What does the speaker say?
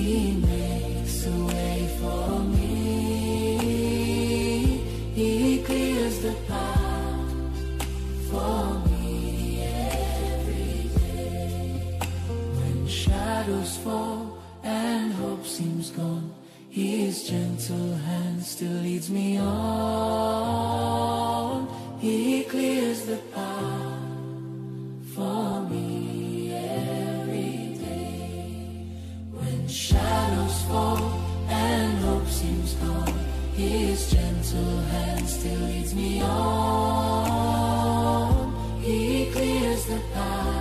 He makes a way for me. He clears the path for me every day. When shadows fall and hope seems gone, His gentle hand still leads me on. He clears the path for me every day. When shadows fall and hope seems gone, His gentle hand still leads me on. He clears the path